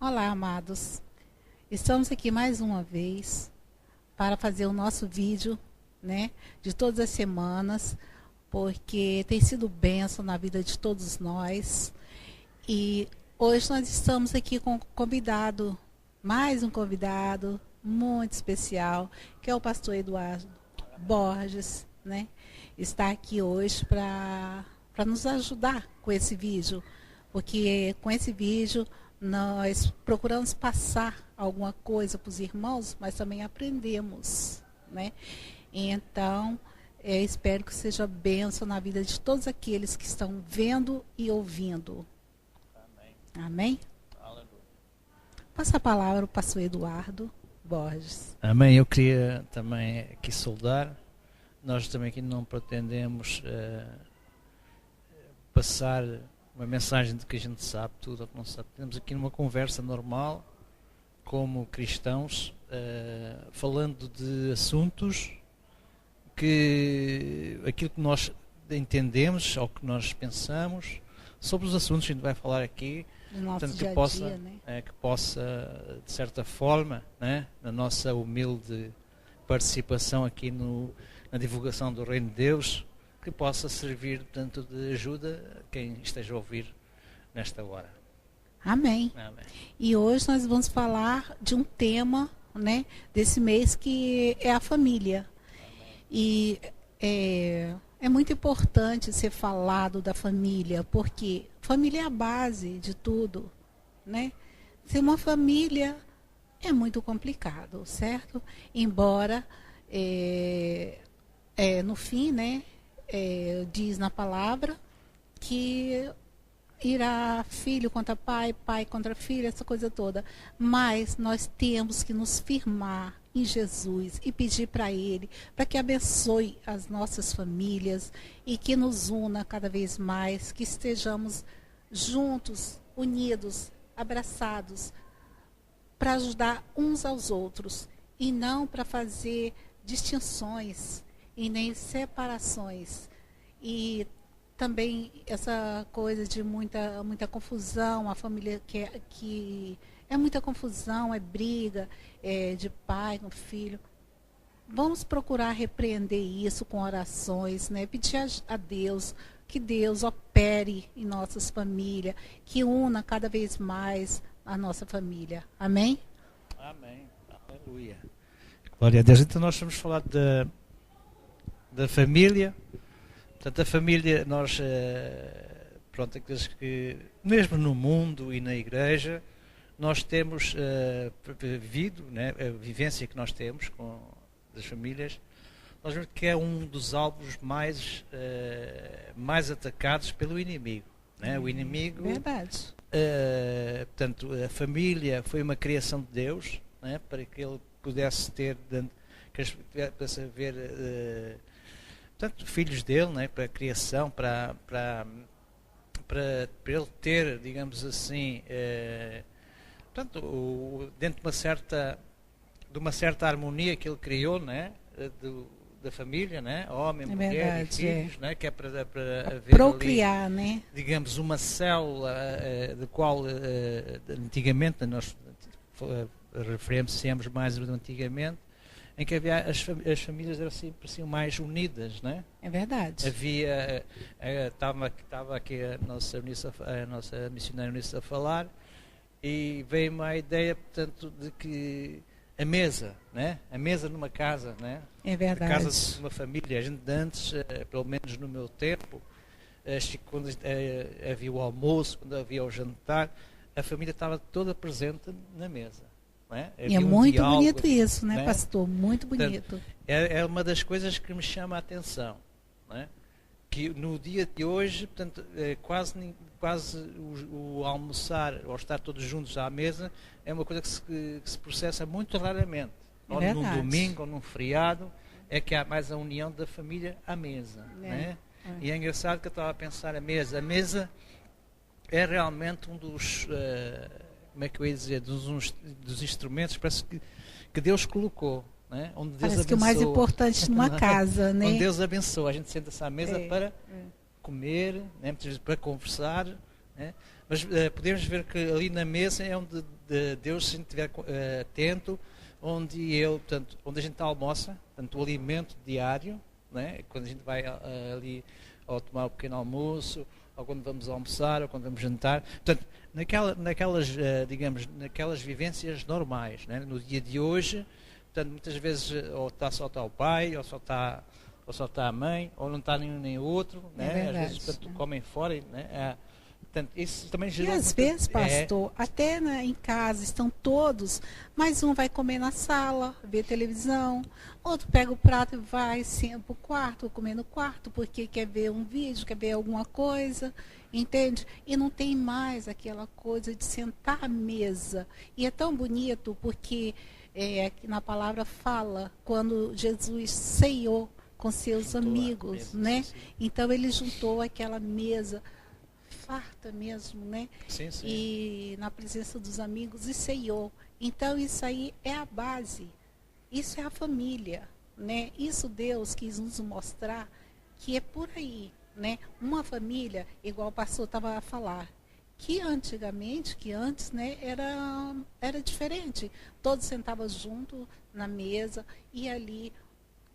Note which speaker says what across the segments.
Speaker 1: Olá, amados. Estamos aqui mais uma vez para fazer o nosso vídeo, né, de todas as semanas, porque tem sido bênção na vida de todos nós. E hoje nós estamos aqui com um convidado, mais um convidado muito especial, que é o pastor Eduardo Borges, né? Está aqui hoje para nos ajudar com esse vídeo, porque com esse vídeo nós procuramos passar alguma coisa para os irmãos, mas também aprendemos, né? Então, espero que seja bênção na vida de todos aqueles que estão vendo e ouvindo.
Speaker 2: Amém.
Speaker 1: Amém?
Speaker 2: Aleluia.
Speaker 1: Passa a palavra ao pastor Eduardo Borges.
Speaker 2: Amém. Eu queria também aqui saudar. Nós também aqui não pretendemos passar uma mensagem de que a gente sabe tudo ou que não sabe. Temos aqui uma conversa normal, como cristãos, falando de assuntos que aquilo que nós entendemos ou que nós pensamos sobre os assuntos que a gente vai falar aqui,
Speaker 1: No nosso
Speaker 2: portanto,
Speaker 1: dia
Speaker 2: que
Speaker 1: a
Speaker 2: possa,
Speaker 1: dia, né?
Speaker 2: que possa, de certa forma, né, na nossa humilde participação aqui na divulgação do Reino de Deus, que possa servir tanto de ajuda a quem esteja a ouvir nesta hora.
Speaker 1: Amém.
Speaker 2: Amém.
Speaker 1: E hoje nós vamos falar de um tema, né, desse mês, que é a família. E é muito importante ser falado da família, porque família é a base de tudo, né? Ser uma família é muito complicado, certo? Embora, no fim, né, diz na palavra que irá filho contra pai, pai contra filho, essa coisa toda. Mas nós temos que nos firmar em Jesus e pedir para Ele, para que abençoe as nossas famílias e que nos una cada vez mais, que estejamos juntos, unidos, abraçados, para ajudar uns aos outros e não para fazer distinções e nem separações. E também essa coisa de muita confusão, a família que é muita confusão, é briga, de pai com filho. Vamos procurar repreender isso com orações, né? Pedir a Deus, que Deus opere em nossas famílias, que una cada vez mais a nossa família. Amém?
Speaker 2: Amém. Aleluia. Glória a Deus. Então nós vamos falar da família. Portanto, a família, nós, pronto, aqueles que, mesmo no mundo e na igreja, nós temos vivido, né, a vivência que nós temos com das famílias, nós vemos que é um dos alvos mais atacados pelo inimigo. Né? O inimigo,
Speaker 1: verdade.
Speaker 2: Portanto, a família foi uma criação de Deus, né, para que ele pudesse ter, pudesse haver portanto, filhos dele, né, para a criação, para ele ter, digamos assim, portanto, dentro de uma certa harmonia que ele criou, né, da família, né, homem, mulher
Speaker 1: verdade,
Speaker 2: e filhos, né, que é para haver
Speaker 1: procriar,
Speaker 2: ali,
Speaker 1: né?
Speaker 2: digamos, uma célula de qual antigamente nós referenciamos mais do antigamente, em que havia as famílias eram pareciam mais unidas, né?
Speaker 1: É verdade.
Speaker 2: Havia, estava aqui a nossa missionária Eunice a falar, e veio-me a ideia, portanto, de que a mesa, né? A mesa numa casa, né?
Speaker 1: É verdade.
Speaker 2: A casa de uma família, a gente de antes, pelo menos no meu tempo, quando havia o almoço, quando havia o jantar, a família estava toda presente na mesa. É?
Speaker 1: E é muito bonito isso, né, pastor? Muito bonito.
Speaker 2: Portanto, é uma das coisas que me chama a atenção, não é? Que no dia de hoje, portanto, quase o almoçar ou estar todos juntos à mesa é uma coisa que se processa muito raramente. Ou num domingo ou num feriado é que há mais a união da família à mesa. Né? E é engraçado que eu estava a pensar a mesa é realmente um dos... como é que eu ia dizer, dos instrumentos parece que Deus colocou, né? Onde Deus
Speaker 1: parece
Speaker 2: abençoa,
Speaker 1: que o mais importante numa casa, né?
Speaker 2: Onde Deus abençoa, a gente senta-se à mesa para comer, né? Muitas vezes para conversar, né? Mas podemos ver que ali na mesa é onde de Deus, se a gente estiver atento, onde a gente almoça, portanto, o alimento diário, né? Quando a gente vai ali ao tomar o pequeno almoço, ou quando vamos almoçar, ou quando vamos jantar, portanto, naquelas vivências normais, né? No dia de hoje, portanto, muitas vezes só está o pai, ou só está a mãe, ou não está nenhum nem o outro, né? Às vezes, portanto, comem fora, né? Portanto, isso também gerou
Speaker 1: e às vezes, pastor, até em casa estão todos, mas um vai comer na sala, ver televisão, outro pega o prato e vai para o quarto, comer no quarto, porque quer ver um vídeo, quer ver alguma coisa, entende? E não tem mais aquela coisa de sentar à mesa. E é tão bonito porque aqui na palavra fala quando Jesus ceiou com seus amigos, né? Sim. Então ele juntou aquela mesa farta mesmo, né?
Speaker 2: Sim.
Speaker 1: E na presença dos amigos e ceiou. Então isso aí é a base. Isso é a família, né? Isso Deus quis nos mostrar que é por aí, né? Uma família, igual o pastor estava a falar, que antes, né, era diferente. Todos sentavam junto na mesa e ali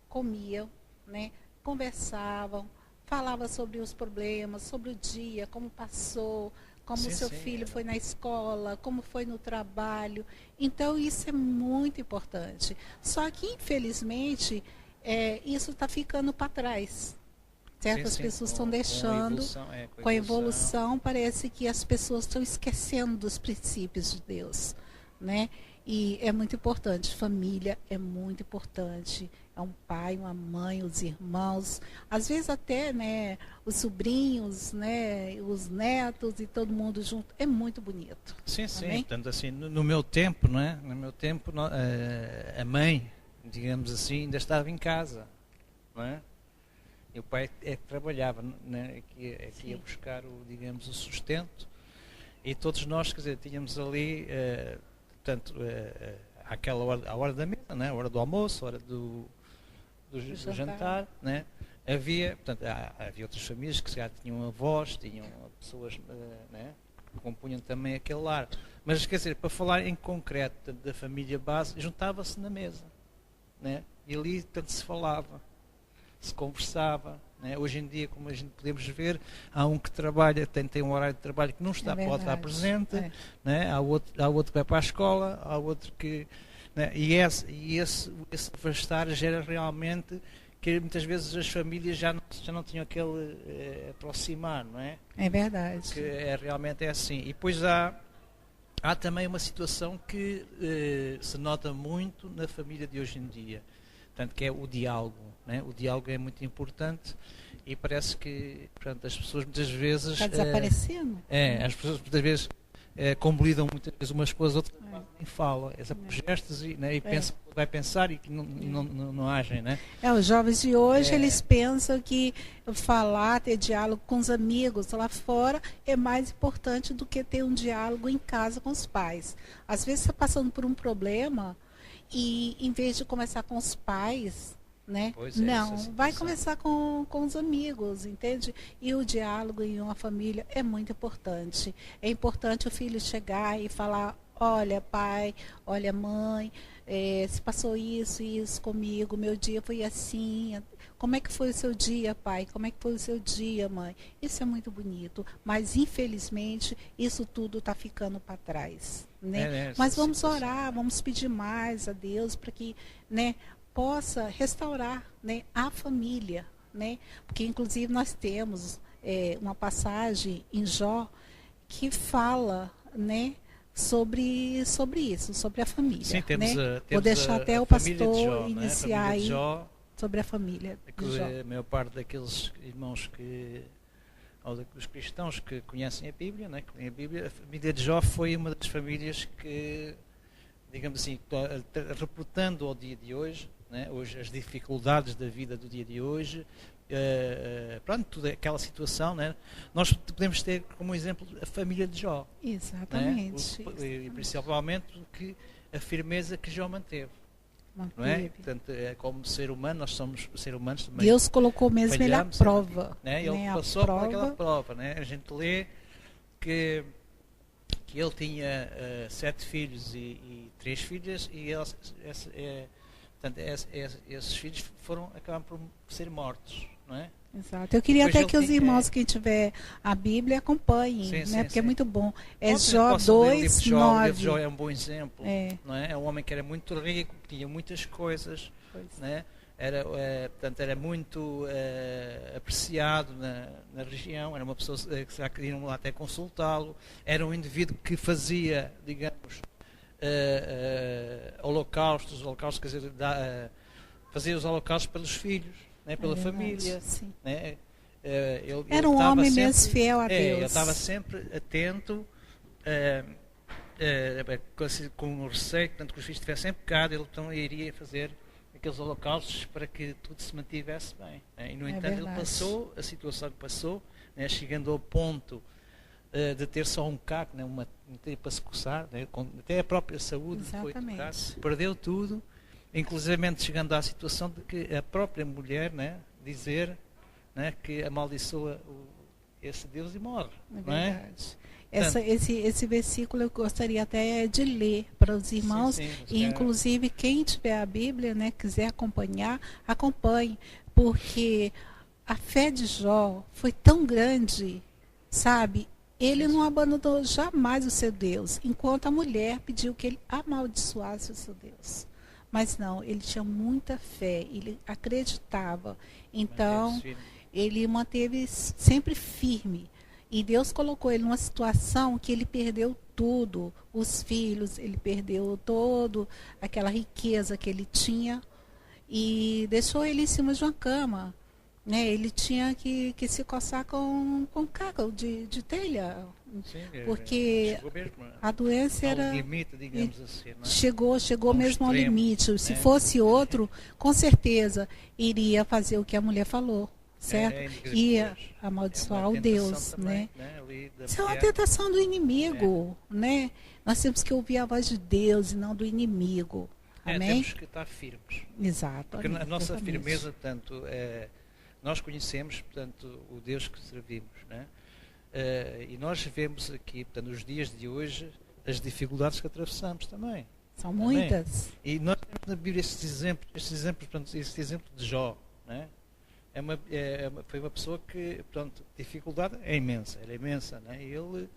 Speaker 1: comiam, né? Conversavam, falava sobre os problemas, sobre o dia, como passou, como o seu filho foi na escola, como foi no trabalho. Então, isso é muito importante. Só que, infelizmente, isso está ficando para trás. Certas pessoas estão deixando, com a evolução, parece que as pessoas estão esquecendo dos princípios de Deus, né? E é muito importante, família é muito importante. É um pai, uma mãe, os irmãos, às vezes até, né, os sobrinhos, né, os netos e todo mundo junto. É muito bonito.
Speaker 2: Sim. Portanto, assim, no meu tempo, não é? No meu tempo, a mãe, digamos assim, ainda estava em casa, não é? E o pai é que trabalhava, né? que ia buscar o sustento. E todos nós, quer dizer, tínhamos ali, portanto, aquela hora, a hora da mesa, né? A hora do almoço, a hora do jantar, né? Havia outras famílias que se calhar tinham avós, tinham pessoas, né? Que compunham também aquele lar. Mas, quer dizer, para falar em concreto da família base, juntava-se na mesa, né? E ali tanto se falava, se conversava, né? Hoje em dia, como a gente podemos ver, há um que trabalha, tem um horário de trabalho que não está, pode estar presente, né? Há outro que vai para a escola, há outro que... Né? E esse afastar gera realmente que muitas vezes as famílias já não tinham aquele aproximar, não é?
Speaker 1: É verdade.
Speaker 2: Que realmente é assim. E depois há também uma situação que se nota muito na família de hoje em dia, portanto, que é o diálogo, né? O diálogo é muito importante e parece que, portanto, as pessoas muitas vezes...
Speaker 1: Está desaparecendo?
Speaker 2: As pessoas muitas vezes combolidam muitas vezes umas com as outras, nem falam, gestos e vai pensar e que não agem, né?
Speaker 1: Os jovens de hoje, eles pensam que falar, ter diálogo com os amigos lá fora é mais importante do que ter um diálogo em casa com os pais. Às vezes você está passando por um problema e em vez de conversar com os pais, né? Vai conversar com os amigos, entende? E o diálogo em uma família é muito importante. É importante o filho chegar e falar: olha, pai, olha, mãe, se passou isso comigo, meu dia foi assim. Como é que foi o seu dia, pai? Como é que foi o seu dia, mãe? Isso é muito bonito, mas infelizmente isso tudo está ficando para trás, né? Mas vamos orar, vamos pedir mais a Deus para que, né, possa restaurar, né, a família, né? Porque inclusive nós temos uma passagem em Jó que fala, né, sobre isso, sobre a família.
Speaker 2: Sim, temos,
Speaker 1: né?
Speaker 2: Vou
Speaker 1: deixar até o pastor Jó, iniciar aí sobre a família de Jó.
Speaker 2: A maior parte daqueles irmãos ou dos cristãos que conhecem a Bíblia, né, a família de Jó foi uma das famílias que, digamos assim, reportando ao dia de hoje, né, hoje as dificuldades da vida do dia de hoje, pronto, toda aquela situação, né, nós podemos ter como exemplo a família de Jó.
Speaker 1: Exatamente.
Speaker 2: Né, e principalmente a firmeza que Jó manteve. Não é? Portanto, como ser humano, nós somos seres humanos também.
Speaker 1: Deus colocou mesmo ele à prova.
Speaker 2: Né? Ele passou por aquela prova. Né? A gente lê que que ele tinha 7 filhos e 3 filhas, e portanto, esses filhos acabaram por ser mortos, não é?
Speaker 1: Exato. Eu queria
Speaker 2: Depois
Speaker 1: até que os irmãos, quem tiver a Bíblia, acompanhem,
Speaker 2: sim,
Speaker 1: né?
Speaker 2: sim,
Speaker 1: Porque é muito bom. É
Speaker 2: Posso
Speaker 1: Jó
Speaker 2: ler o livro de Jó. O
Speaker 1: 2:9.
Speaker 2: livro de Jó é um bom exemplo. Não é? É um homem que era muito rico, tinha muitas coisas, né? Portanto, era muito apreciado na região, era uma pessoa que será que iriam lá até consultá-lo, era um indivíduo que fazia, digamos, holocaustos, quer dizer, fazia os holocaustos pelos filhos, né? Pela família. Né? Ele
Speaker 1: era um homem mesmo fiel a Deus.
Speaker 2: Ele estava sempre atento, com o receio, portanto, que os filhos estivessem em pecado, ele então iria fazer aqueles holocaustos para que tudo se mantivesse bem. Né? E, no entanto, ele passou a situação que passou, né? Chegando ao ponto de ter só um caco, né? Uma para se coçar, né? Até a própria saúde foi tocada, perdeu tudo, inclusivamente chegando à situação de que a própria mulher, né? Dizer, né? Que amaldiçoa esse Deus e morre.
Speaker 1: É verdade. Esse versículo eu gostaria até de ler para os irmãos, e inclusive quem tiver a Bíblia, né, quiser acompanhar, acompanhe, porque a fé de Jó foi tão grande, sabe? Ele não abandonou jamais o seu Deus, enquanto a mulher pediu que ele amaldiçoasse o seu Deus. Mas não, ele tinha muita fé, ele acreditava. Então, ele manteve sempre firme. E Deus colocou ele numa situação que ele perdeu tudo, os filhos, ele perdeu todo aquela riqueza que ele tinha e deixou ele em cima de uma cama, né? Ele tinha que se coçar com caco de telha, porque a doença era
Speaker 2: limite, digamos assim, né?
Speaker 1: Chegou mesmo ao limite. Se fosse outro, com certeza iria fazer o que a mulher falou. Certo? Ia amaldiçoar o Deus,
Speaker 2: também,
Speaker 1: né? Isso é uma tentação do inimigo, né? Nós temos que ouvir a voz de Deus e não do inimigo. Amém?
Speaker 2: Temos que estar firmes.
Speaker 1: Exato.
Speaker 2: Porque a nossa firmeza, portanto, nós conhecemos, portanto, o Deus que servimos, né? E nós vemos aqui, portanto, nos dias de hoje, as dificuldades que atravessamos também.
Speaker 1: São muitas.
Speaker 2: E nós temos na Bíblia estes exemplos, portanto, este exemplo de Jó, né? Foi uma pessoa que, pronto, dificuldade é imensa, era imensa, né? E ele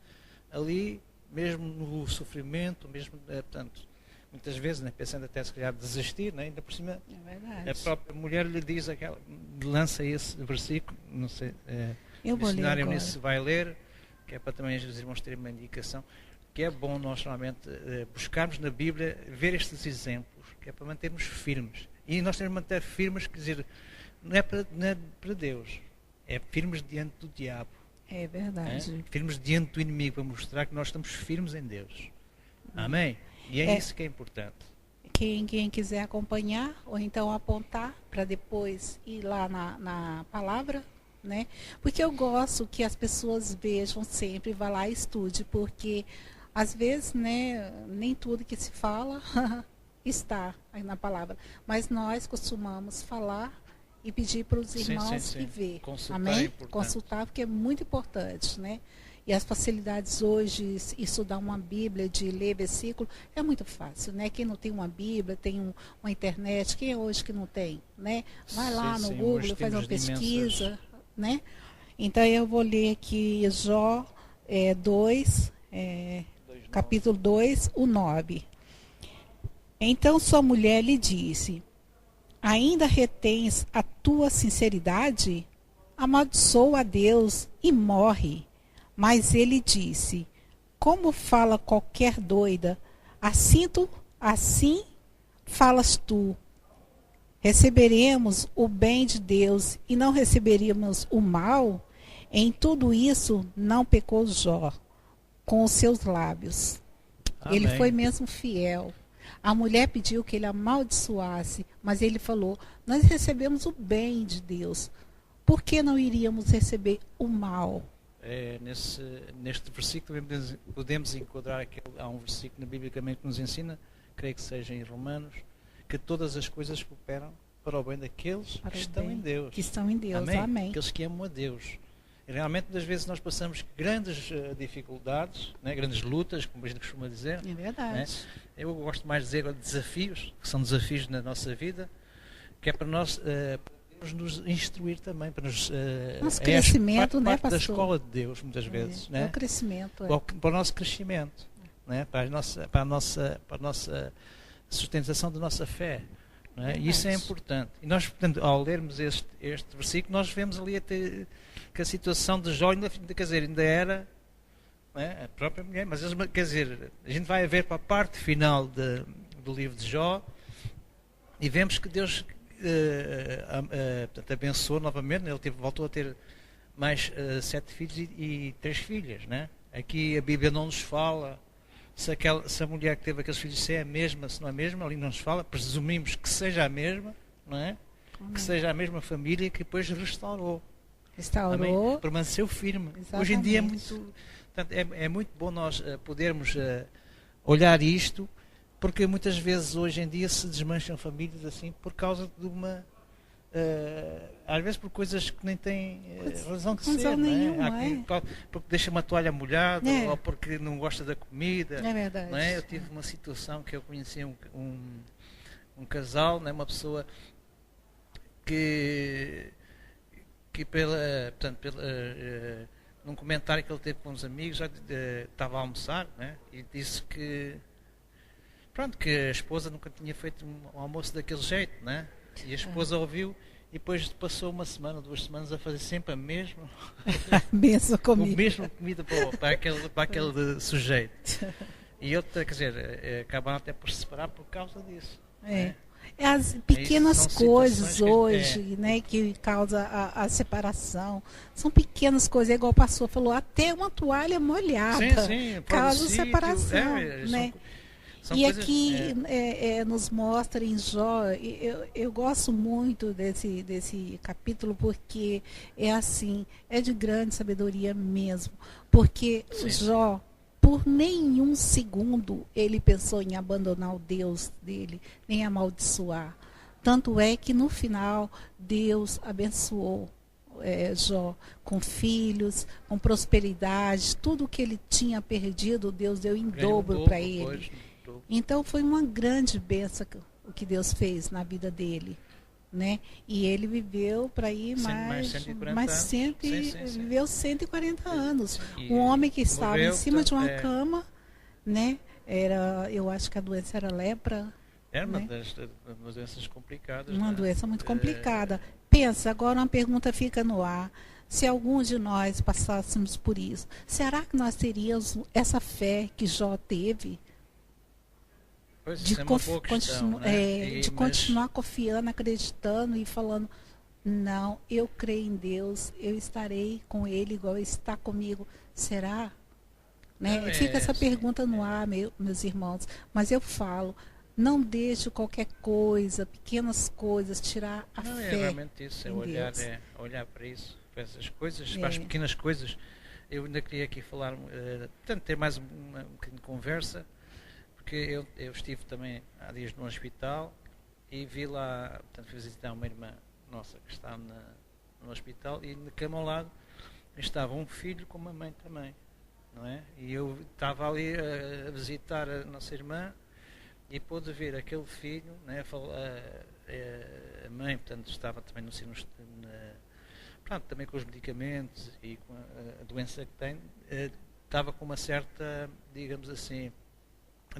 Speaker 2: ali, mesmo no sofrimento, mesmo, portanto, muitas vezes, né, pensando até se calhar desistir, né? Ainda por cima, a própria mulher lhe diz lança esse versículo, não sei,
Speaker 1: eu vou ler agora.
Speaker 2: Nisso vai ler, que é para também os irmãos terem uma indicação, que é bom nós realmente buscarmos na Bíblia, ver estes exemplos, que é para mantermos firmes. E nós temos que manter firmes, quer dizer, não é para Deus, é firmes diante do diabo.
Speaker 1: É verdade.
Speaker 2: Firmes diante do inimigo, para mostrar que nós estamos firmes em Deus. Amém? E é isso que é importante.
Speaker 1: Quem quiser acompanhar, ou então apontar, para depois ir lá na palavra, né? Porque eu gosto que as pessoas vejam sempre, vá lá e estude, porque às vezes, né, nem tudo que se fala está aí na palavra. Mas nós costumamos falar e pedir para os irmãos que ver.
Speaker 2: Consultar.
Speaker 1: Amém? Consultar, porque é muito importante, né? E as facilidades hoje, estudar uma Bíblia, de ler versículo, é muito fácil, né? Quem não tem uma Bíblia, tem uma internet, quem é hoje que não tem, né? Vai lá no Google, faz uma pesquisa, né? Então eu vou ler aqui Jó 2, capítulo 2, o 9. Então sua mulher lhe disse: ainda retens a tua sinceridade? Amaldiçoa a Deus e morre. Mas ele disse: como fala qualquer doida, assim falas tu. Receberemos o bem de Deus e não receberíamos o mal? Em tudo isso não pecou Jó com os seus lábios. Amém. Ele foi mesmo fiel. A mulher pediu que ele amaldiçoasse, mas ele falou: nós recebemos o bem de Deus. Por que não iríamos receber o mal?
Speaker 2: Neste versículo podemos enquadrar há um versículo na Bíblia que nos ensina, creio que seja em Romanos, que todas as coisas cooperam para o bem daqueles que estão em Deus.
Speaker 1: Que estão em Deus, amém.
Speaker 2: Aqueles que amam a Deus. E realmente, muitas vezes, nós passamos grandes dificuldades, né? Grandes lutas, como a gente costuma dizer.
Speaker 1: É verdade.
Speaker 2: Né? Eu gosto mais de dizer desafios, que são desafios na nossa vida, que é para nós nos instruir também, para nos
Speaker 1: nosso crescimento, né,
Speaker 2: parte da
Speaker 1: pastor?
Speaker 2: escola de Deus, muitas vezes.
Speaker 1: É
Speaker 2: né?
Speaker 1: o crescimento.
Speaker 2: Para o nosso crescimento, né? Para a nossa sustentação da nossa fé. Não é? E isso é importante. E nós, portanto, ao lermos este versículo, nós vemos ali até que a situação de Jó, ainda era, não é? A própria mulher, mas quer dizer, a gente vai ver para a parte final do livro de Jó e vemos que Deus portanto, abençoou novamente. Ele voltou a ter mais 7 filhos e 3 filhas. Né? Aqui a Bíblia não nos fala se a mulher que teve aqueles filhos se é a mesma, se não é a mesma, ali não nos fala. Presumimos que seja a mesma, não é? Que seja a mesma família que depois restaurou. Também permaneceu firme. Exatamente. Hoje em dia é muito bom nós podermos olhar isto, porque muitas vezes hoje em dia se desmancham famílias assim por causa de uma às vezes por coisas que nem têm razão de ser,
Speaker 1: nenhuma,
Speaker 2: porque deixa uma toalha molhada ou porque não gosta da comida.
Speaker 1: É verdade.
Speaker 2: Não é? Eu tive uma situação que eu conheci um casal, não é? Uma pessoa que num comentário que ele teve com uns amigos, já estava a almoçar, né? E disse que que a esposa nunca tinha feito um almoço daquele jeito, né? E a esposa ouviu e depois passou uma semana, 2 semanas a fazer sempre a mesma comida para aquele sujeito. E outra, quer dizer, acabaram até por se separar por causa disso. Né?
Speaker 1: As pequenas coisas hoje, né, que causa a separação. São pequenas coisas, igual o pastor falou, até uma toalha molhada causa separação. Né? E aqui nos mostra em Jó, eu gosto muito desse capítulo, porque é assim, é de grande sabedoria mesmo. Porque Jó, por nenhum segundo, ele pensou em abandonar o Deus dele, nem amaldiçoar. Tanto é que no final, Deus abençoou Jó com filhos, com prosperidade, tudo que ele tinha perdido, Deus deu em dobro para ele. Então foi uma grande bênção o que Deus fez na vida dele, né? E ele viveu para ir viveu 140 anos. Um homem que estava em cima de uma cama, né? Eu acho que a doença era lepra.
Speaker 2: Era uma das doenças complicadas.
Speaker 1: Uma doença muito complicada. Pensa, agora uma pergunta fica no ar. Se algum de nós passássemos por isso, será que nós teríamos essa fé que Jó teve? De continuar confiando, acreditando e falando, não, eu creio em Deus, eu estarei com Ele igual Ele está comigo. Será? Né? Fica essa pergunta no ar, meus irmãos. Mas eu falo, não deixe qualquer coisa, pequenas coisas, tirar a fé.
Speaker 2: É realmente isso, olhar para isso, para essas coisas, para as pequenas coisas. Eu ainda queria aqui falar, ter mais um bocadinho de conversa. Porque eu estive também há dias no hospital e vi lá, portanto, fui visitar uma irmã nossa que está no hospital e na cama ao lado estava um filho com uma mãe também, não é? E eu estava ali a visitar a nossa irmã e pude ver aquele filho, né? A mãe, portanto, estava também no sino, também com os medicamentos e com a doença que tem, estava com uma certa, digamos assim,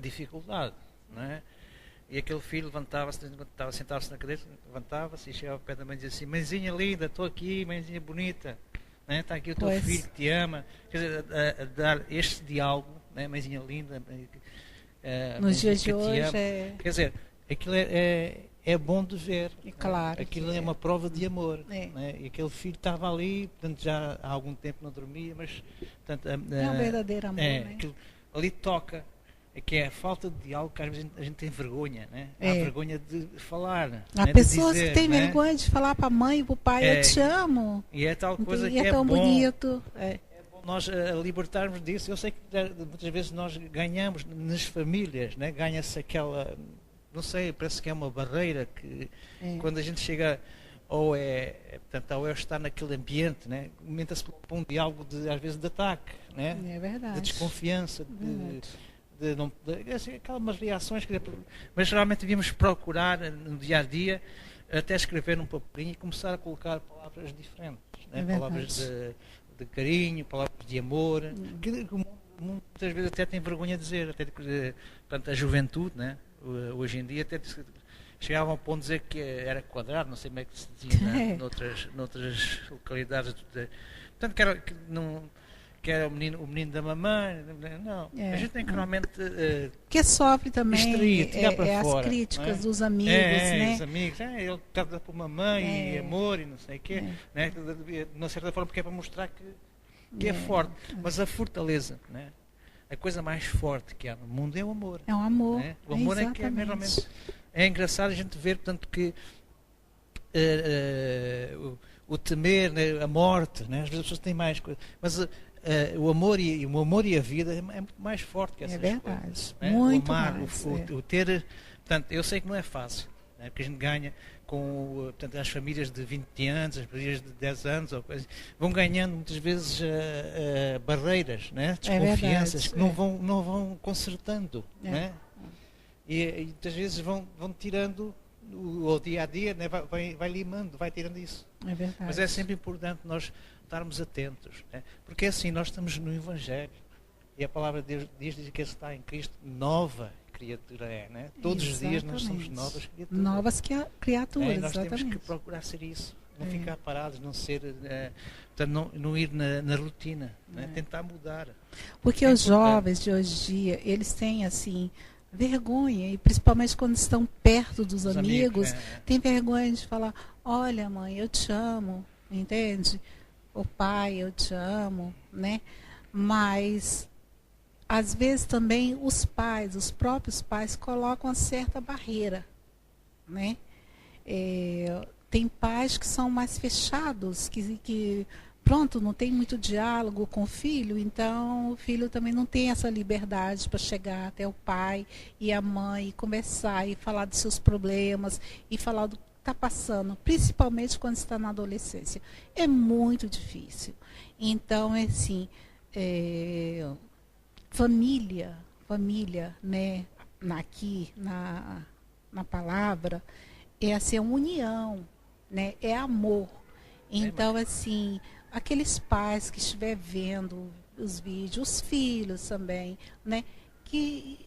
Speaker 2: dificuldade, não é? E aquele filho levantava-se, estava sentado-se na cadeira, levantava-se e chegava ao pé da mãe e dizia assim: mãezinha linda, estou aqui, mãezinha bonita, não é? Está aqui o teu filho que te ama. Quer dizer, a dar este diálogo, não é? Mãezinha linda,
Speaker 1: nos dias de hoje
Speaker 2: quer dizer, aquilo é bom de ver.
Speaker 1: Claro.
Speaker 2: Aquilo é uma prova de amor. Não é? E aquele filho estava ali, portanto, já há algum tempo não dormia, mas portanto,
Speaker 1: é um verdadeiro amor. Né?
Speaker 2: Aquilo, ali toca. Que é a falta de diálogo, que às vezes a gente tem vergonha, né? Há vergonha de falar.
Speaker 1: Há pessoas que têm vergonha de falar para a mãe e para o pai, eu te amo.
Speaker 2: E é tal coisa que
Speaker 1: é tão bonito.
Speaker 2: É bom nós libertarmos disso. Eu sei que muitas vezes nós ganhamos nas famílias, né? Ganha-se aquela, não sei, parece que é uma barreira que quando a gente chega portanto, ou é estar naquele ambiente, né? Aumenta-se para um diálogo às vezes de ataque, né?
Speaker 1: É verdade.
Speaker 2: De desconfiança, assim, aquelas reações, mas geralmente devíamos procurar no dia a dia até escrever num papelinho e começar a colocar palavras diferentes, né? Palavras de carinho, palavras de amor, que muitas vezes até tem vergonha de dizer, até portanto, a juventude, né? Hoje em dia até chegavam ao ponto de dizer que era quadrado, não sei como é que se dizia noutras localidades, portanto que era o menino da mamãe, não. A gente tem que realmente
Speaker 1: que sofre também
Speaker 2: tirar para fora,
Speaker 1: as críticas
Speaker 2: é?
Speaker 1: dos amigos, né?
Speaker 2: Os amigos, ele trata por mamãe e amor e não sei o quê, né? De uma certa forma, porque é para mostrar que é forte, mas a fortaleza, né? A coisa mais forte que há no mundo é o amor.
Speaker 1: É o amor.
Speaker 2: Né? O amor é que é realmente. É engraçado a gente ver, portanto, que o temer, né? A morte, né? Às vezes as pessoas têm mais coisas, mas o amor e a vida é muito mais forte que essas coisas. Né?
Speaker 1: Muito
Speaker 2: o amar,
Speaker 1: mais,
Speaker 2: o ter. Portanto, eu sei que não é fácil, né? Porque a gente ganha com, portanto, as famílias de 20 anos, as famílias de 10 anos, ou coisa, vão ganhando muitas vezes barreiras, né? Desconfianças que não vão consertando, né? E muitas vezes vão tirando o dia a dia, né? vai limando, vai tirando isso.
Speaker 1: É verdade.
Speaker 2: Mas é sempre importante nós estarmos atentos, né? Porque assim nós estamos no Evangelho e a palavra de Deus diz que está em Cristo, nova criatura é, né? Todos os dias nós somos novas criaturas.
Speaker 1: Novas criaturas,
Speaker 2: nós
Speaker 1: exatamente.
Speaker 2: temos que procurar ser isso, não ficar parados, não ser, portanto, não ir na rotina, né? Tentar mudar.
Speaker 1: Porque os jovens de hoje em dia, eles têm assim vergonha, e principalmente quando estão perto dos amigos, tem vergonha de falar: olha, mãe, eu te amo, entende? O pai, eu te amo, né? Mas às vezes também os próprios pais colocam uma certa barreira, né? Tem pais que são mais fechados, que pronto, não tem muito diálogo com o filho, então o filho também não tem essa liberdade para chegar até o pai e a mãe e conversar e falar dos seus problemas e falar do que está passando, principalmente quando está na adolescência. É muito difícil. Então, é assim, família, né, aqui na palavra, é assim, a união, né, é amor. Então, assim, aqueles pais que estiver vendo os vídeos, os filhos também, né, que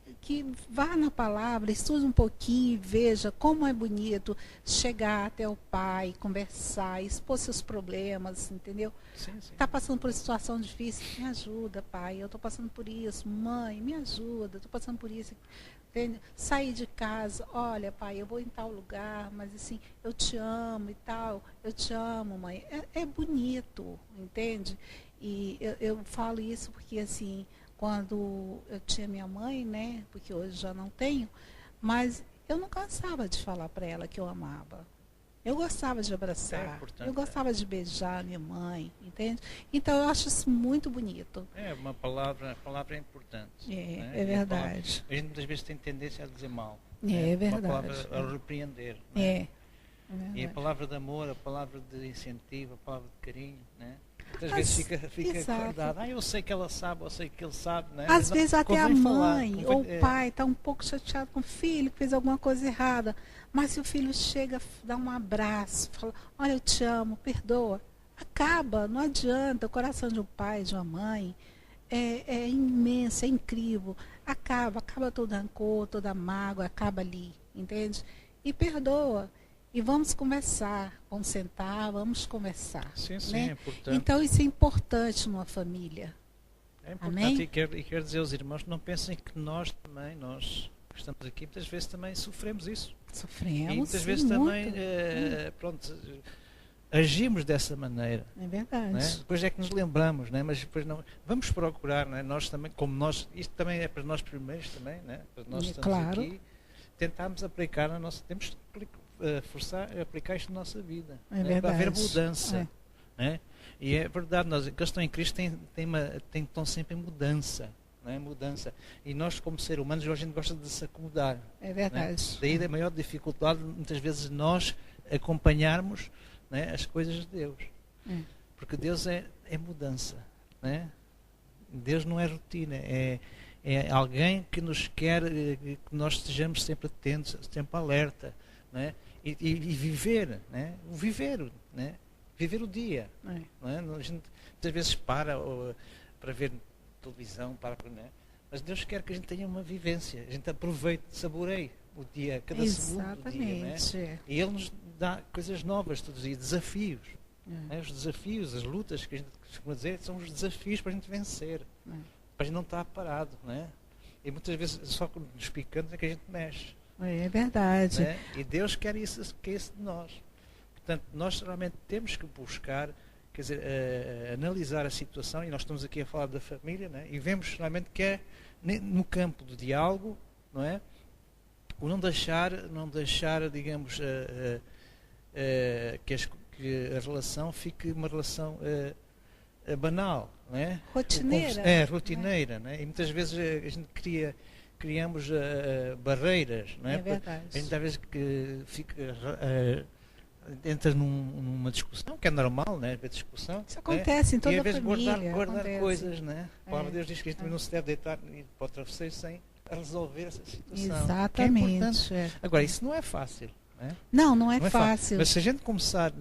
Speaker 1: vá na palavra, estude um pouquinho e veja como é bonito chegar até o pai, conversar, expor seus problemas, entendeu? Está passando por uma situação difícil, me ajuda, pai, eu estou passando por isso, mãe, me ajuda, estou passando por isso. Entende? Sair de casa, olha, pai, eu vou em tal lugar, mas assim, eu te amo e tal, eu te amo, mãe. É bonito, entende? E eu falo isso porque, assim, quando eu tinha minha mãe, né, porque hoje já não tenho, mas eu não cansava de falar para ela que eu amava. Eu gostava de abraçar, eu gostava de beijar minha mãe, entende? Então eu acho isso muito bonito.
Speaker 2: A palavra é importante. Né?
Speaker 1: É verdade.
Speaker 2: A gente muitas vezes tem tendência a dizer mal.
Speaker 1: É verdade.
Speaker 2: Uma palavra a repreender. Né? E a palavra de amor, a palavra de incentivo, a palavra de carinho, né? Muitas vezes fica guardado. Eu sei que ela sabe, eu sei que ele sabe. Né?
Speaker 1: Às vezes até a mãe ou o pai está um pouco chateado com o filho, que fez alguma coisa errada. Mas se o filho chega, dá um abraço, fala: olha, eu te amo, perdoa. Acaba, não adianta. O coração de um pai, de uma mãe, é imenso, é incrível. Acaba todo rancor, toda mágoa, acaba ali, entende? E perdoa. E vamos conversar, vamos sentar, vamos conversar.
Speaker 2: Sim,
Speaker 1: né?
Speaker 2: É importante.
Speaker 1: Então isso é importante numa família.
Speaker 2: É importante.
Speaker 1: Amém?
Speaker 2: E quero dizer aos irmãos, não pensem que nós que estamos aqui, muitas vezes também sofremos isso.
Speaker 1: Sofremos,
Speaker 2: e muitas
Speaker 1: sim,
Speaker 2: vezes
Speaker 1: muito.
Speaker 2: também, agimos dessa maneira.
Speaker 1: É verdade.
Speaker 2: Né? Depois é que nos lembramos, né? Mas depois não. Vamos procurar, né? Nós também, como nós, isto também é para nós primeiros também, né? Para nós estamos aqui, tentarmos aplicar na nossa, temos que forçar a aplicar isto na nossa vida.
Speaker 1: É
Speaker 2: né?
Speaker 1: verdade.
Speaker 2: Para haver mudança. Né? E é verdade, nós que estão em Cristo estão sempre em mudança. Né? Mudança. E nós, como seres humanos, a gente gosta de se acomodar.
Speaker 1: É verdade.
Speaker 2: Né? Daí a maior dificuldade, muitas vezes, nós acompanharmos né, as coisas de Deus. Porque Deus é mudança, né? Deus não é rotina, é alguém que nos quer que nós estejamos sempre atentos, sempre alerta, né? E viver, né? Viver, né? Viver o dia. Não é? A gente muitas vezes para ver televisão, né? Mas Deus quer que a gente tenha uma vivência, a gente aproveite, saboreie o dia, cada segundo do dia, né? E Ele nos dá coisas novas todos os dias, desafios. Né? Os desafios, as lutas que a gente costuma dizer, são os desafios para a gente vencer, para a gente não estar parado, né? E muitas vezes só com os picantes é que a gente mexe.
Speaker 1: É verdade.
Speaker 2: Né? E Deus quer isso de nós. Portanto, nós realmente temos que buscar, quer dizer, analisar a situação, e nós estamos aqui a falar da família, né? E vemos realmente que é no campo do diálogo, não é? O não deixar, digamos, que a relação fique uma relação banal, não é?
Speaker 1: Rotineira.
Speaker 2: Rotineira, né? E muitas vezes a gente criamos barreiras, não é?
Speaker 1: É verdade.
Speaker 2: A gente às vezes entra numa discussão, que é normal, né? A discussão.
Speaker 1: Isso acontece em toda a família.
Speaker 2: E às vezes guardar coisas, né? A palavra de Deus diz que a gente não se deve deitar para o travesseiro sem resolver essa situação.
Speaker 1: Exatamente.
Speaker 2: É Agora, isso não é fácil.
Speaker 1: Não é fácil.
Speaker 2: Mas se a gente começar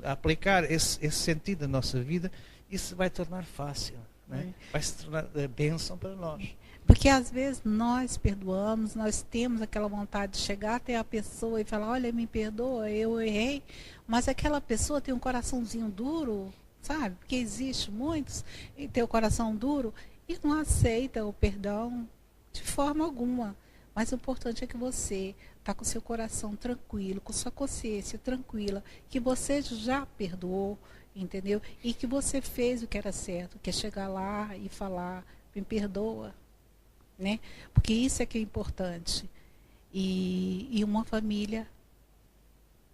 Speaker 2: a aplicar esse sentido da nossa vida, isso vai tornar fácil. Né? Vai se tornar bênção para nós.
Speaker 1: Porque às vezes nós perdoamos, nós temos aquela vontade de chegar até a pessoa e falar, olha, me perdoa, eu errei. Mas aquela pessoa tem um coraçãozinho duro, sabe? Porque existe muitos que tem o coração duro e não aceita o perdão de forma alguma. Mas o importante é que você está com seu coração tranquilo, com sua consciência tranquila, que você já perdoou, entendeu? E que você fez o que era certo, que é chegar lá e falar, me perdoa, né? Porque isso é que é importante. E uma família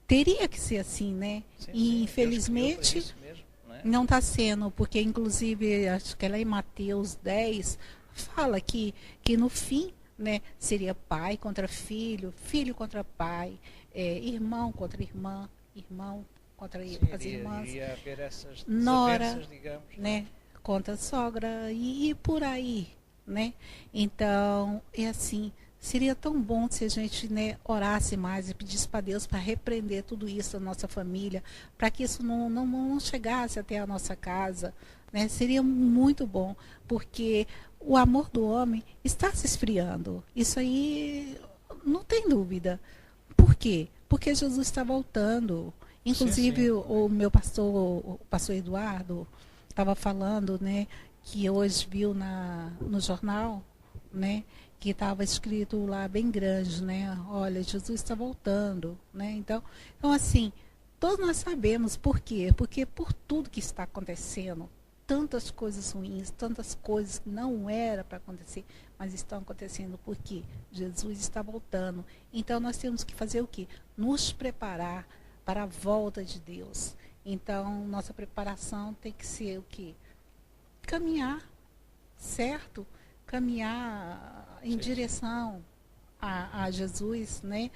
Speaker 1: teria que ser assim, né?
Speaker 2: Sim,
Speaker 1: e infelizmente
Speaker 2: isso mesmo, né?
Speaker 1: Não está sendo, porque inclusive acho que lá em Mateus 10 fala que no fim, né, seria pai contra filho, filho contra pai, irmão contra irmã, irmão contra as irmãs,
Speaker 2: iria haver essas
Speaker 1: nora,
Speaker 2: digamos,
Speaker 1: né, contra a sogra e por aí, né? Então, é assim, seria tão bom se a gente, né, orasse mais e pedisse para Deus para repreender tudo isso da nossa família, para que isso não chegasse até a nossa casa, né? Seria muito bom, porque o amor do homem está se esfriando. Isso aí não tem dúvida. Por quê? Porque Jesus está voltando. Inclusive, o meu pastor, o pastor Eduardo, estava falando, né, que hoje viu no jornal, né, que estava escrito lá bem grande, né, olha, Jesus está voltando, né? Então assim, todos nós sabemos por quê? Porque por tudo que está acontecendo, tantas coisas ruins, tantas coisas que não era para acontecer, mas estão acontecendo porque Jesus está voltando. Então nós temos que fazer o quê? Nos preparar para a volta de Deus. Então nossa preparação tem que ser o quê? Caminhar, certo? Caminhar em direção a Jesus, né?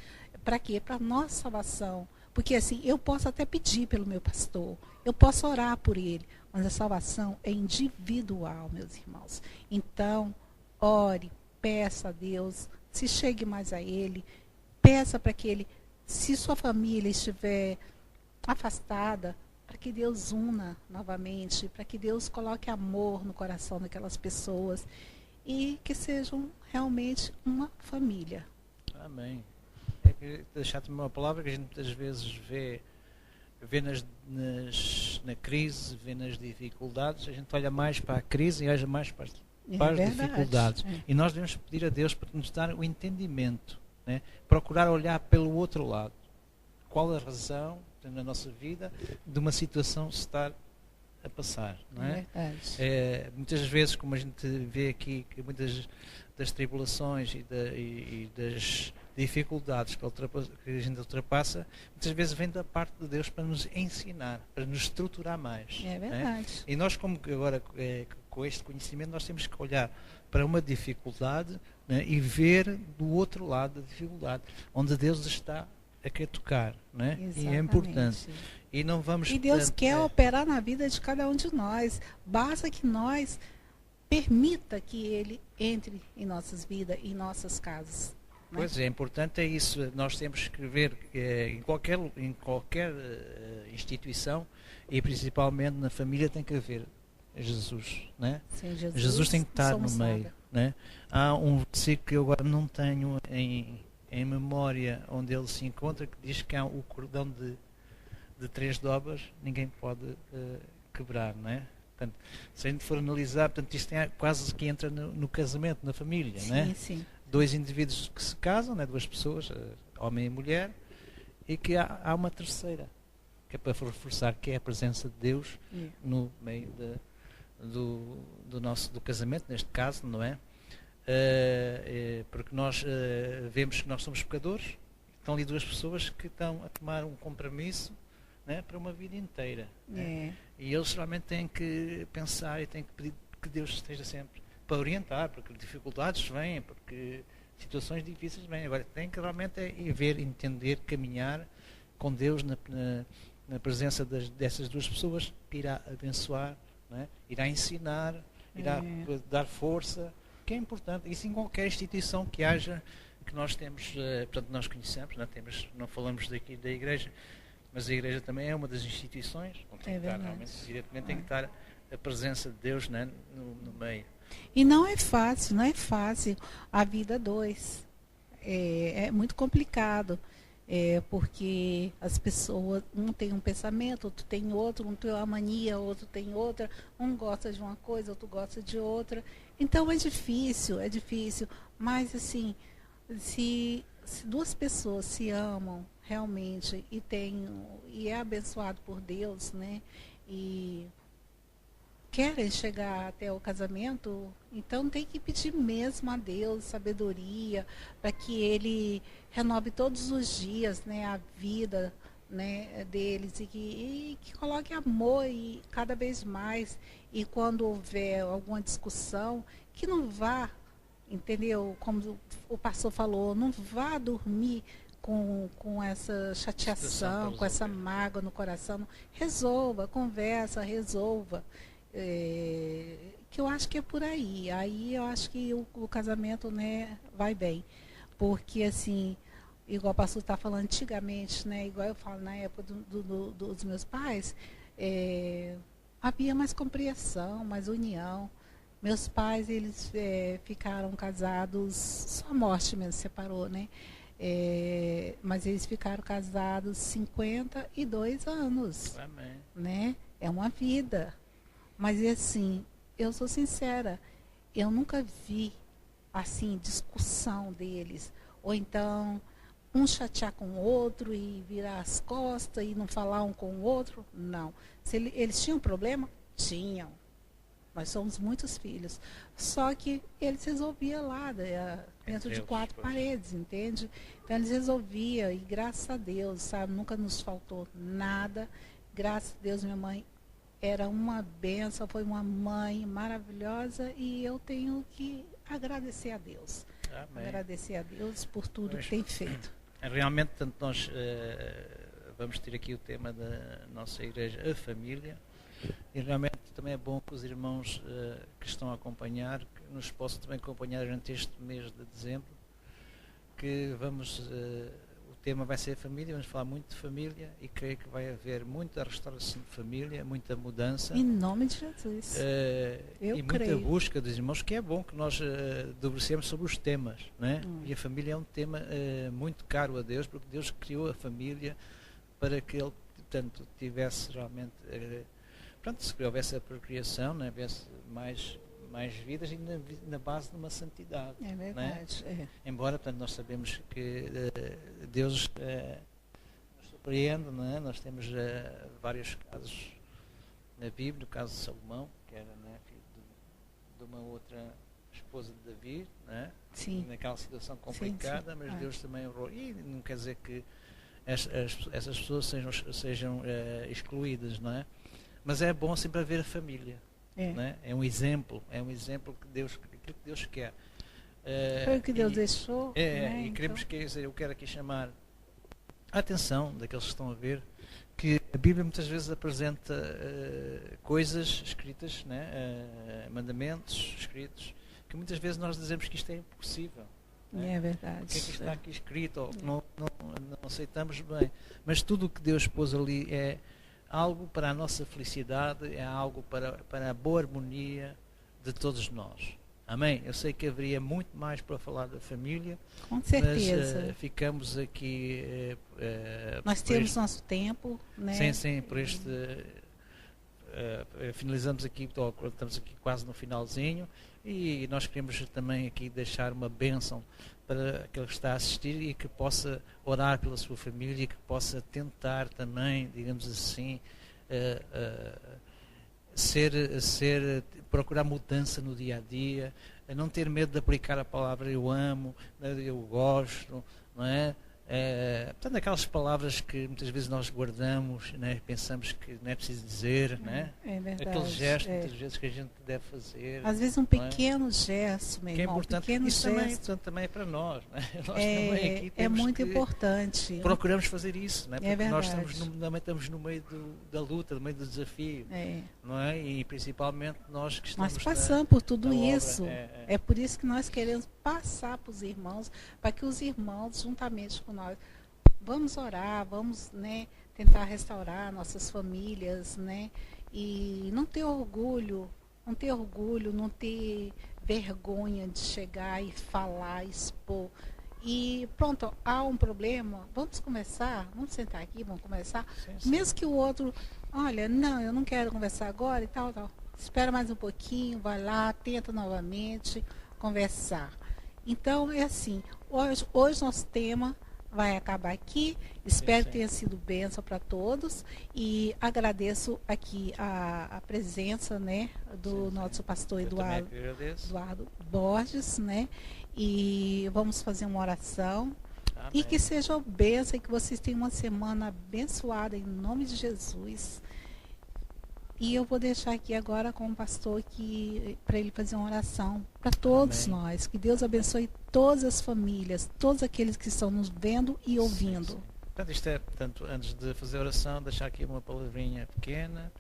Speaker 1: Para quê? Para a nossa salvação. Porque assim, eu posso até pedir pelo meu pastor, eu posso orar por ele, mas a salvação é individual, meus irmãos. Então, ore, peça a Deus, se chegue mais a Ele, peça para que Ele, se sua família estiver afastada, para que Deus una novamente, para que Deus coloque amor no coração daquelas pessoas e que sejam realmente uma família.
Speaker 2: Amém. Deixar-te uma palavra que a gente muitas vezes vê na crise, vê nas dificuldades, a gente olha mais para a crise e olha mais para as dificuldades. E nós devemos pedir a Deus para nos dar o entendimento, né? Procurar olhar pelo outro lado. Qual a razão na nossa vida de uma situação estar a passar, não é? Muitas vezes, como a gente vê aqui, que muitas das tribulações e das dificuldades que a gente ultrapassa, muitas vezes vem da parte de Deus para nos ensinar, para nos estruturar mais.
Speaker 1: É verdade.
Speaker 2: E nós, como agora, com este conhecimento, nós temos que olhar para uma dificuldade, né, e ver do outro lado da dificuldade, onde Deus está a querer tocar, né?
Speaker 1: Exatamente.
Speaker 2: E é importante. E não vamos...
Speaker 1: E Deus quer operar na vida de cada um de nós. Basta que nós permita que Ele entre em nossas vidas, em nossas casas. Né?
Speaker 2: Pois é, importante é isso. Nós temos que ver em qualquer instituição, e principalmente na família, tem que haver Jesus, né?
Speaker 1: Sem
Speaker 2: Jesus tem que estar no meio, né? Há um versículo que eu agora não tenho em memória, onde ele se encontra, que diz que há o cordão de 3 dobras, ninguém pode quebrar, não é? Portanto, se a gente for analisar, portanto, isto quase que entra no casamento, na família,
Speaker 1: sim,
Speaker 2: né?
Speaker 1: Sim.
Speaker 2: 2 indivíduos que se casam, né? 2 pessoas, homem e mulher, e que há uma terceira, que é para reforçar, que é a presença de Deus no meio do casamento, neste caso, não é? Porque nós vemos que nós somos pecadores, estão ali 2 pessoas que estão a tomar um compromisso, né, para uma vida inteira. Né? E eles realmente têm que pensar e têm que pedir que Deus esteja sempre para orientar, porque dificuldades vêm, porque situações difíceis vêm. Agora tem que realmente ver, entender, caminhar com Deus na presença dessas 2 pessoas, que irá abençoar, né? Irá ensinar, irá dar força, que é importante. Isso em qualquer instituição que haja, que nós temos, portanto, nós conhecemos, né? Não falamos daqui da igreja, mas a igreja também é uma das instituições, onde tem que estar, realmente, diretamente tem que estar a presença de Deus, né? no meio.
Speaker 1: E não é fácil a vida 2. É muito complicado. Porque as pessoas, um tem um pensamento, outro tem outro, um tem uma mania, outro tem outra, um gosta de uma coisa, outro gosta de outra. Então é difícil, mas assim, se 2 pessoas se amam realmente e é abençoado por Deus, né? E querem chegar até o casamento, então tem que pedir mesmo a Deus sabedoria para que Ele renove todos os dias, né, a vida, né, deles e que coloque amor e cada vez mais. E quando houver alguma discussão, que não vá, entendeu? Como o pastor falou, não vá dormir com essa chateação, com essa mágoa no coração. Resolva, conversa, resolva. Que eu acho que é por aí. Aí eu acho que o casamento, né, vai bem. Porque, assim, igual o pastor está falando antigamente, né, igual eu falo na época dos meus pais, havia mais compreensão, mais união. Meus pais, eles ficaram casados, só a morte mesmo separou, né? Mas eles ficaram casados 52 anos.
Speaker 2: Amém.
Speaker 1: Né? É uma vida. Mas assim, eu sou sincera, eu nunca vi assim discussão deles, ou então um chatear com o outro e virar as costas e não falar um com o outro. Não. Eles tinham problema? Tinham. Nós somos muitos filhos. Só que eles resolviam lá, dentro de 4 paredes, entende? Então eles resolviam, e graças a Deus, sabe, nunca nos faltou nada. Graças a Deus, minha mãe era uma bênção, foi uma mãe maravilhosa, e eu tenho que agradecer a Deus. Amém. Agradecer a Deus por tudo que tem feito.
Speaker 2: Realmente, tanto nós vamos ter aqui o tema da nossa igreja, a família, e realmente também é bom que os irmãos que estão a acompanhar, que nos possam também acompanhar durante este mês de dezembro, que o tema vai ser a família, vamos falar muito de família, e creio que vai haver muita restauração de família, muita mudança.
Speaker 1: Em nome de Jesus.
Speaker 2: E muita busca dos irmãos, que é bom que nós debrucemos sobre os temas, né? E a família é um tema muito caro a Deus, porque Deus criou a família para que Ele, portanto, tivesse realmente, se houvesse a procriação, né? Houvesse mais vidas, e na base de uma santidade.
Speaker 1: É verdade.
Speaker 2: Né? Embora, portanto, nós sabemos que Deus nos surpreende, né? Nós temos vários casos na Bíblia, o caso de Salomão, que era, né, filho de uma outra esposa de Davi, né?
Speaker 1: Sim.
Speaker 2: Naquela situação complicada, sim. Mas Deus também honrou. E não quer dizer que essas pessoas sejam excluídas, não é? Mas é bom sempre haver a família. Né? É um exemplo que Deus quer.
Speaker 1: Foi o que Deus deixou.
Speaker 2: Né? E queremos eu quero aqui chamar a atenção daqueles que estão a ver, que a Bíblia muitas vezes apresenta coisas escritas, né? Mandamentos escritos, que muitas vezes nós dizemos que isto é impossível. Né?
Speaker 1: É verdade.
Speaker 2: O que é que está aqui escrito? Ou não aceitamos bem. Mas tudo o que Deus pôs ali é algo para a nossa felicidade, é algo para a boa harmonia de todos nós. Amém? Eu sei que haveria muito mais para falar da família.
Speaker 1: Com certeza.
Speaker 2: Mas ficamos aqui...
Speaker 1: nós temos nosso tempo, né?
Speaker 2: Sim, por este... finalizamos aqui, estamos aqui quase no finalzinho, e nós queremos também aqui deixar uma bênção para aquele que está a assistir e que possa orar pela sua família e que possa tentar também, digamos assim, procurar mudança no dia a dia, não ter medo de aplicar a palavra eu amo, eu gosto, não é? Portanto, aquelas palavras que muitas vezes nós guardamos, né? Pensamos que não é preciso dizer, né?
Speaker 1: É verdade.
Speaker 2: Aquele gesto, muitas vezes, que a gente deve fazer.
Speaker 1: Às vezes um pequeno gesto, meu irmão,
Speaker 2: que é importante.
Speaker 1: Pequeno
Speaker 2: isso
Speaker 1: gesto.
Speaker 2: também é para nós. Né? Nós também aqui
Speaker 1: é muito importante.
Speaker 2: Procuramos fazer isso, né? Porque nós
Speaker 1: verdade.
Speaker 2: estamos no meio da luta, no meio do desafio. Não é? E principalmente nós que estamos...
Speaker 1: Nós passamos por tudo isso.
Speaker 2: Obra.
Speaker 1: É por isso que nós queremos passar para os irmãos, para que os irmãos, juntamente com nós, vamos orar, vamos, né, tentar restaurar nossas famílias, né, e não ter orgulho, não ter vergonha de chegar e falar, expor. E pronto, há um problema, vamos conversar, vamos sentar aqui, vamos conversar. Sim. Mesmo que o outro, olha, não, eu não quero conversar agora e tal. Espera mais um pouquinho, vai lá, tenta novamente conversar. Então, é assim, hoje nosso tema vai acabar aqui. Espero que tenha sido bênção para todos. E agradeço aqui a presença, né, do nosso pastor Eduardo Borges, né? E vamos fazer uma oração. Amém. E que seja bênção e que vocês tenham uma semana abençoada em nome de Jesus. E eu vou deixar aqui agora com o pastor para ele fazer uma oração para todos nós. Que Deus abençoe todas as famílias, todos aqueles que estão nos vendo e ouvindo. Sim.
Speaker 2: Portanto, antes de fazer a oração, deixar aqui uma palavrinha pequena.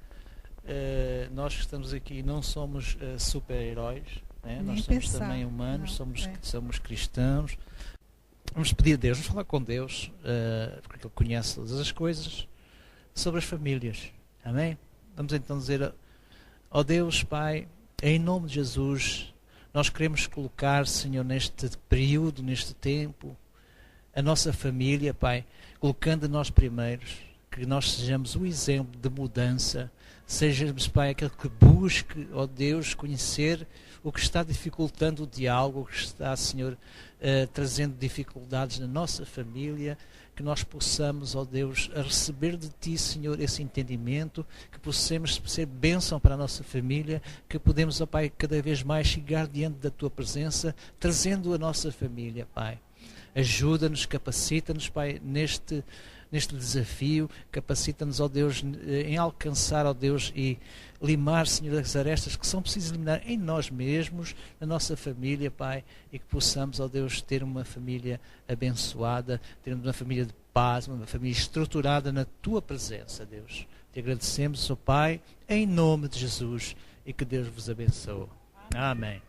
Speaker 2: Nós que estamos aqui não somos super-heróis, né? Nós somos também humanos, somos cristãos. Vamos pedir a Deus, vamos falar com Deus, porque Ele conhece todas as coisas, sobre as famílias. Amém? Vamos então dizer, ó Deus, Pai, em nome de Jesus, nós queremos colocar, Senhor, neste período, neste tempo, a nossa família, Pai, colocando nós primeiros, que nós sejamos o exemplo de mudança, sejamos, Pai, aquele que busque, ó Deus, conhecer o que está dificultando o diálogo, o que está, Senhor, trazendo dificuldades na nossa família, que nós possamos, ó Deus, receber de Ti, Senhor, esse entendimento, que possamos ser bênção para a nossa família, que podemos, ó Pai, cada vez mais chegar diante da Tua presença, trazendo a nossa família, Pai. Ajuda-nos, capacita-nos, Pai, neste desafio, capacita-nos, ó Deus, em alcançar, ó Deus, e limar, Senhor, as arestas que são precisas eliminar em nós mesmos, na nossa família, Pai, e que possamos, ó Deus, ter uma família abençoada, ter uma família de paz, uma família estruturada na Tua presença, Deus. Te agradecemos, ó Pai, em nome de Jesus, e que Deus vos abençoe. Amém.